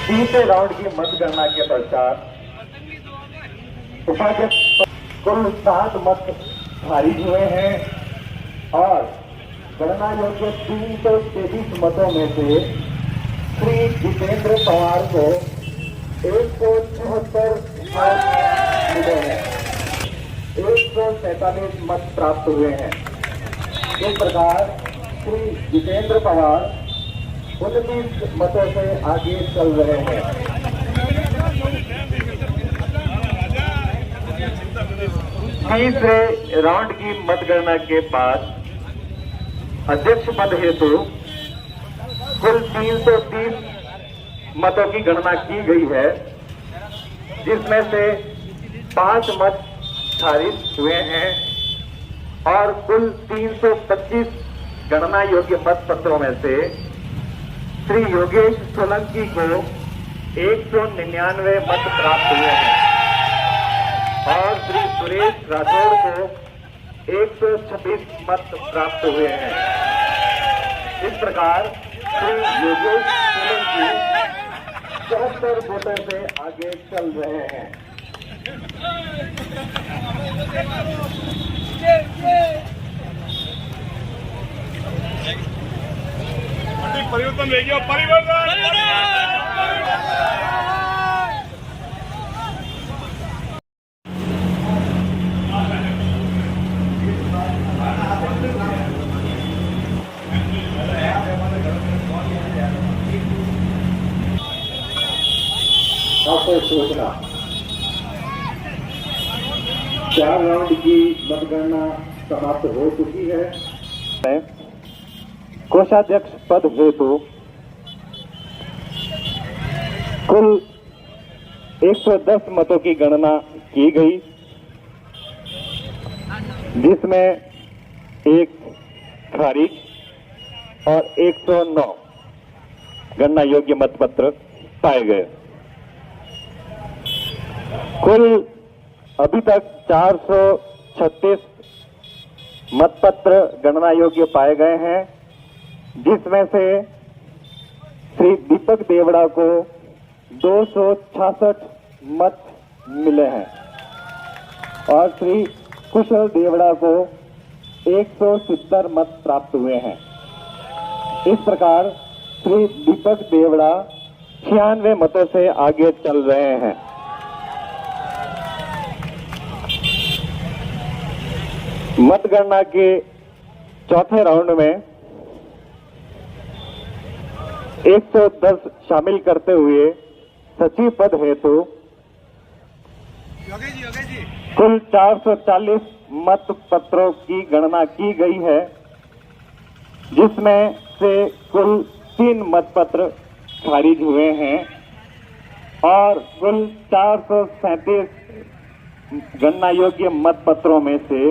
तीसरे राउंड की मतगणना के पश्चात उपाध्यक्ष कुल 7 मत खारिज हुए हैं और गणना योग्य 333 मतों में से श्री जितेंद्र पवार को 174 मिले हैं, 147 मत प्राप्त हुए हैं। इस प्रकार श्री जितेंद्र पवार 29 मतों से आगे चल रहे हैं। तीसरे राउंड की मतगणना के बाद अध्यक्ष पद हेतु कुल 330 मतों की गणना की गई है, जिसमें से 5 मत खारिज हुए हैं और कुल 325 गणना योग्य मत पत्रों में से श्री योगेश सोलंकी को 199 मत प्राप्त हुए हैं और श्री सुरेश राठौर को 126 मत प्राप्त हुए हैं। इस प्रकार श्री योगेश सोलंकी 74 वोटों से आगे चल रहे हैं। परिवर्तन ले गया, परिवर्तन सूचना 4 राउंड की मतगणना समाप्त हो चुकी है। कोषाध्यक्ष पद हेतु कुल 110 मतों की गणना की गई, जिसमें 1 खारिज और 109 गणना योग्य मतपत्र पाए गए। कुल अभी तक 436 मतपत्र गणना योग्य पाए गए हैं, जिसमें से श्री दीपक देवड़ा को 266 मत मिले हैं और श्री कुशल देवड़ा को 170 मत प्राप्त हुए हैं। इस प्रकार श्री दीपक देवड़ा 96 मतों से आगे चल रहे हैं। मतगणना के चौथे राउंड में 110 शामिल करते हुए सचिव पद हेतु कुल 440 मत पत्रों की गणना की गई है, जिसमें से कुल 3 मतपत्र खारिज हुए हैं और कुल 437 गणना योग्य मतपत्रों में से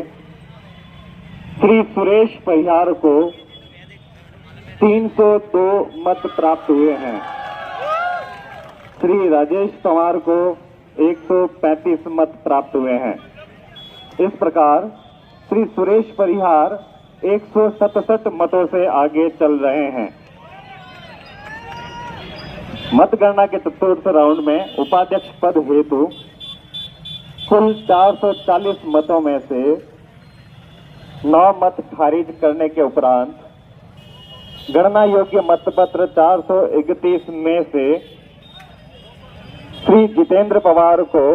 श्री सुरेश परिहार को 302 मत प्राप्त हुए हैं। श्री राजेश पवार को 135 मत प्राप्त हुए हैं। इस प्रकार श्री सुरेश परिहार 167 मतों से आगे चल रहे हैं। मतगणना के चतुर्थ राउंड में उपाध्यक्ष पद हेतु कुल 440 मतों में से 9 मत खारिज करने के उपरांत गणना योग्य मतपत्र 431 में से श्री जितेंद्र पवार को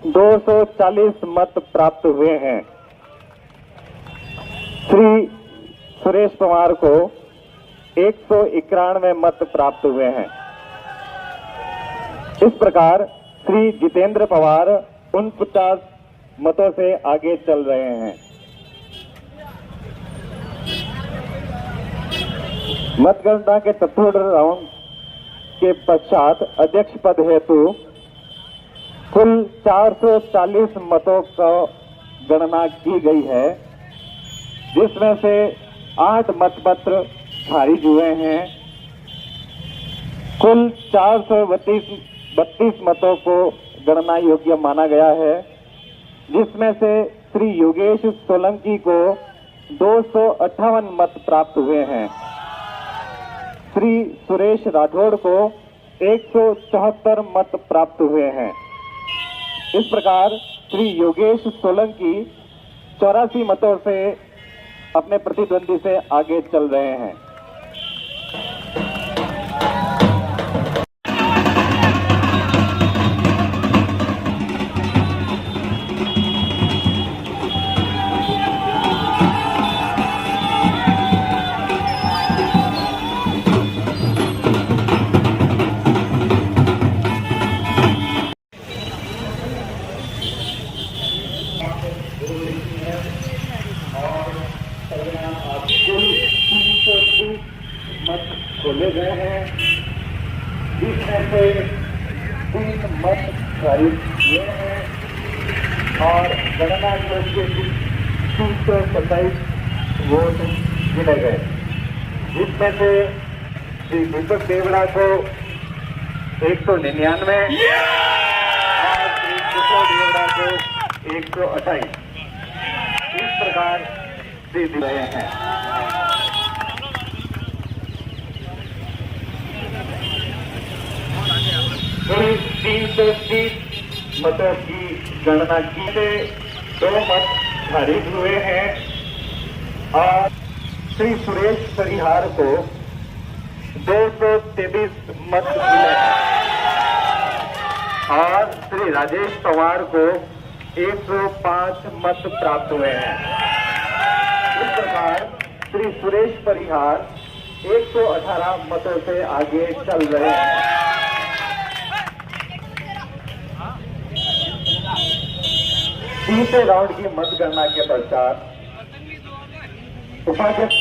240 मत प्राप्त हुए हैं। श्री सुरेश पवार को 191 मत प्राप्त हुए हैं। इस प्रकार श्री जितेंद्र पवार 49 मतों से आगे चल रहे हैं। मतगणना के चतुर्थ राउंड के पश्चात अध्यक्ष पद हेतु कुल 440 मतों का गणना की गई है, जिसमें से 8 मतपत्र खारिज हुए हैं। कुल 432 मतों को गणना योग्य माना गया है, जिसमें से श्री योगेश सोलंकी को 258 मत प्राप्त हुए हैं। श्री सुरेश राठौड़ को 174 मत प्राप्त हुए हैं। इस प्रकार श्री योगेश सोलंकी 84 मतों से अपने प्रतिद्वंदी से आगे चल रहे हैं। मत खोले गए हैं, जिसमें से 3 मत खारिज हुए हैं और गणना योग्य 327 वोट गिने गए, जिसमें से श्री दीपक देवड़ा को 199 और श्री किशोर देवड़ा को 128 इस प्रकार दे रहे हैं। कुल 330 मतों की गणना की से 2 मत खारिज हुए हैं और श्री सुरेश परिहार को 223 मत मिले हैं और श्री राजेश पवार को 105 मत प्राप्त हुए हैं। इस प्रकार श्री सुरेश परिहार 118 मतों से आगे चल रहे हैं। तीसरे राउंड की मतगणना के पश्चात उपाध्यक्ष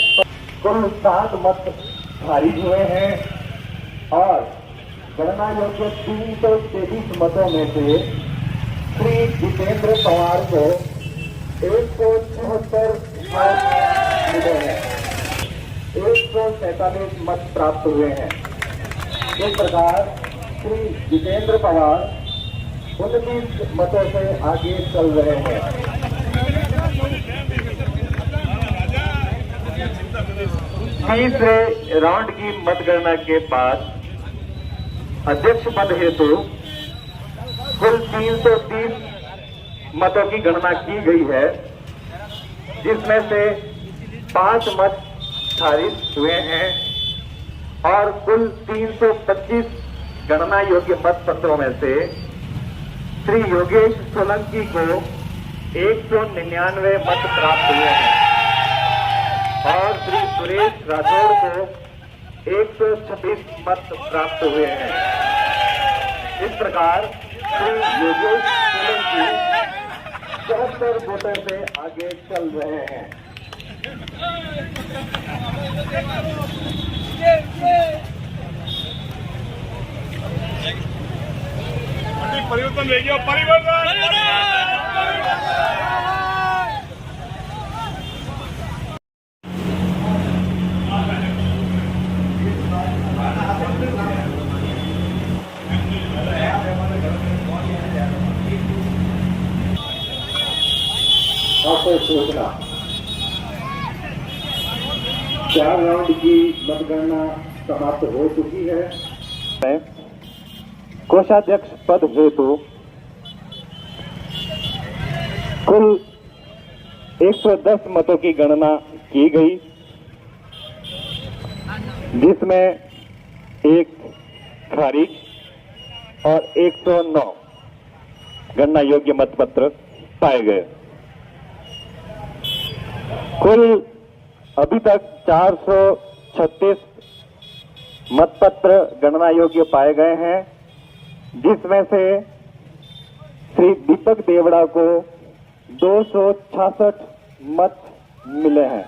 कुल 7 मत खारिज हुए हैं और गणना योग्य 323 मतों में से श्री जितेंद्र पवार को 174 मत मिले हैं, 147 मत प्राप्त हुए हैं। इस प्रकार श्री जितेंद्र पवार 29 मतों से आगे चल रहे हैं। तीसरे राउंड की मतगणना के बाद अध्यक्ष पद हेतु कुल 330 मतों की गणना की गई है, जिसमें से 5 मत खारिज हुए हैं और कुल 325 गणना योग्य मत पत्रों में से श्री योगेश सोलंकी को 199 मत प्राप्त हुए हैं और श्री सुरेश राठौड़ को 126 मत प्राप्त हुए हैं। इस प्रकार श्री योगेश सोलंकी 74 वोटों से आगे चल रहे हैं। परिवर्तन देखिए, परिवर्तन आपको सूचना 4 राउंड की मतगणना समाप्त हो चुकी है। कोषाध्यक्ष पद हेतु कुल 110 मतों की गणना की गई, जिसमें एक खारिज और 109 गणना योग्य मतपत्र पाए गए। कुल अभी तक 436 मतपत्र गणना योग्य पाए गए हैं, जिसमें से श्री दीपक देवड़ा को 266 मत मिले हैं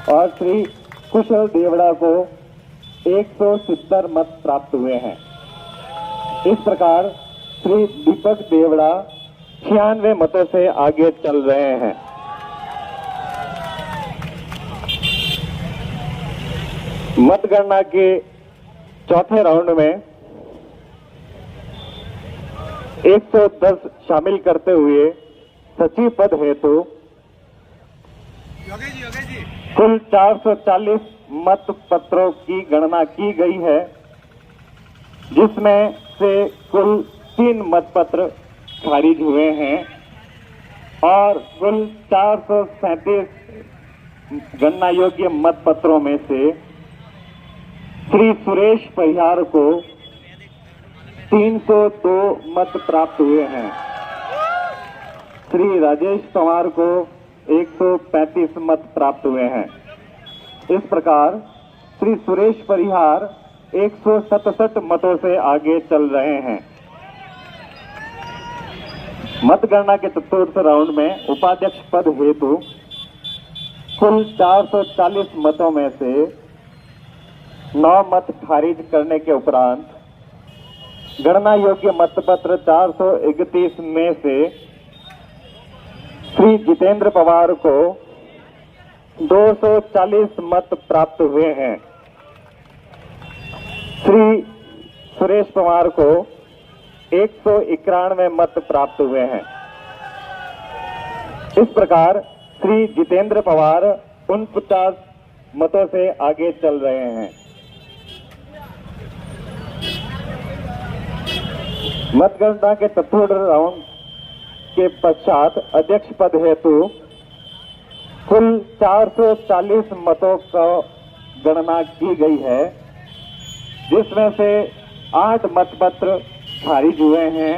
और श्री कुशल देवड़ा को 170 मत प्राप्त हुए हैं। इस प्रकार श्री दीपक देवड़ा 96 मतों से आगे चल रहे हैं। मतगणना के चौथे राउंड में 110 शामिल करते हुए सचिव पद हेतु कुल 440 मत पत्रों की गणना की गई है, जिसमें से कुल 3 मतपत्र खारिज हुए हैं और कुल 437 गणना योग्य मतपत्रों में से श्री सुरेश परिहार को 302 मत प्राप्त हुए हैं। श्री राजेश पवार को 135 मत प्राप्त हुए हैं। इस प्रकार श्री सुरेश परिहार 167 मतों से आगे चल रहे हैं। मतगणना के चतुर्थ राउंड में उपाध्यक्ष पद हेतु कुल 440 मतों में से 9 मत खारिज करने के उपरांत गणना योग्य मतपत्र 431 में से श्री जितेंद्र पवार को 240 मत प्राप्त हुए हैं। श्री सुरेश पवार को 191 मत प्राप्त हुए हैं। इस प्रकार श्री जितेंद्र पवार 49 मतों से आगे चल रहे हैं। मतगणना के चतुर्थ राउंड के पश्चात अध्यक्ष पद हेतु कुल 440 मतों का गणना की गई है, जिसमें से 8 मतपत्र खारिज हुए हैं।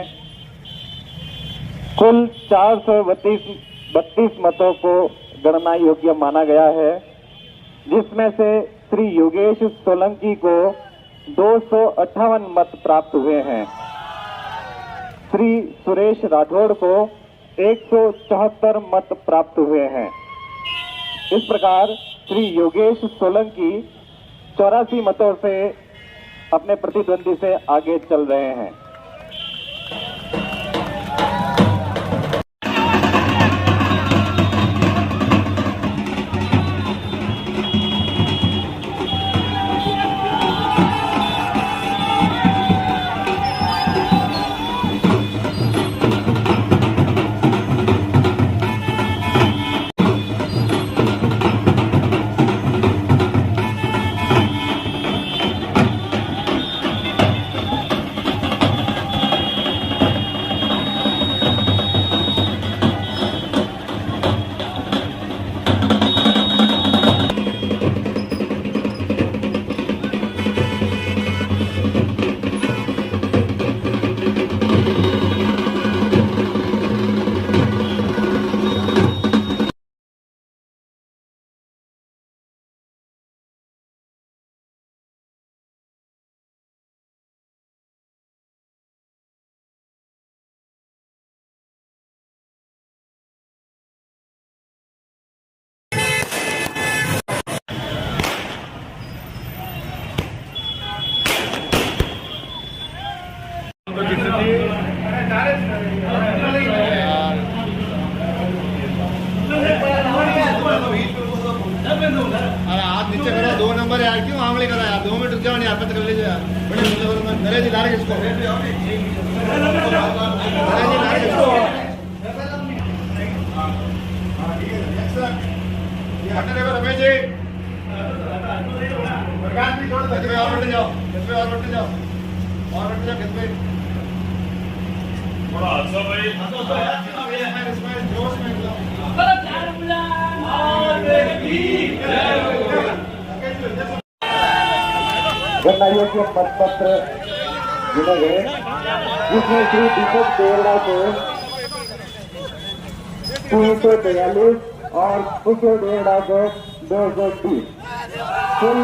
कुल 432 मतों को गणना योग्य माना गया है, जिसमें से श्री योगेश सोलंकी को 258 मत प्राप्त हुए हैं। श्री सुरेश राठौड़ को 174 मत प्राप्त हुए हैं। इस प्रकार श्री योगेश सोलंकी 84 मतों से अपने प्रतिद्वंदी से आगे चल रहे हैं। अरे हाथ नीचे करो, 2 नंबर यार, क्यों आंगली करा यार, 2 मिनट रुक जाओ, नहीं आप कर लीजिए यार। बड़े नरेश जी ला रहे इसको, नरेश जी ला रहे इसको, हटने देगा रमेश जी, प्रकाश जी छोड़, खेत पे और बैठ जाओ, खेत पे और बैठ जाओ, और बैठ जाओ खेत पे। बड़ा अच्छा भाई, इसमें जोश में एकदम और गणना योग्य मतपत्र गिने गए, जिसमें श्री दीपक देवड़ा को 343 और कुशल देवड़ा को 230, कुल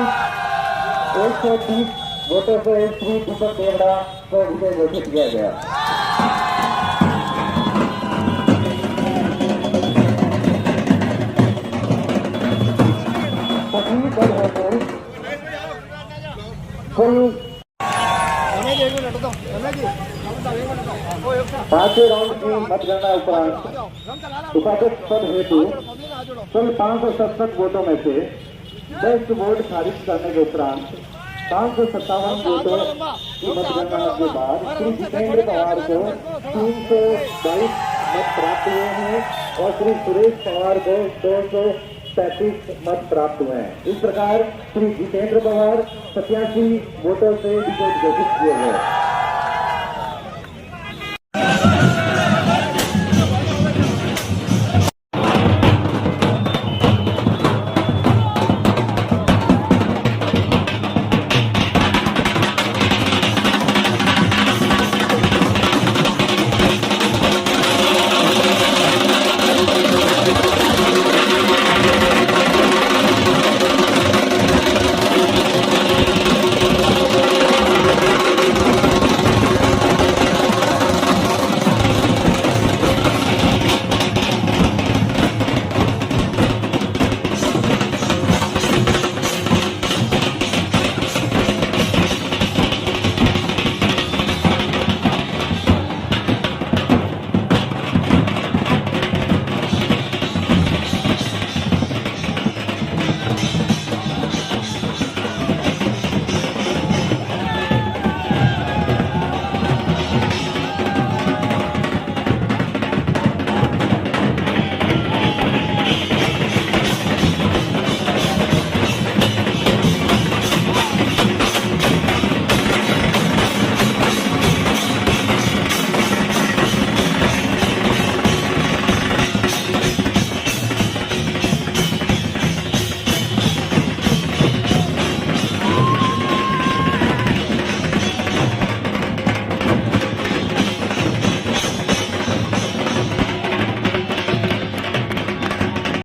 130 वोटों से श्री दीपक देवड़ा को विजय घोषित किया गया। सभी दलों को कुल 5 राउंड की मतगणना उपरांत उपाध्यक्ष पद हेतु कुल 567 वोटों में से 10 वोट खारिज करने के उपरांत 557 वोटों की मतगणना के बाद श्री जितेंद्र पवार को 322 मत प्राप्त हुए हैं और श्री सुरेश पवार को 235 मत प्राप्त हुए हैं। इस प्रकार श्री जितेंद्र पवार 87 वोटों से विजयी घोषित किए गए।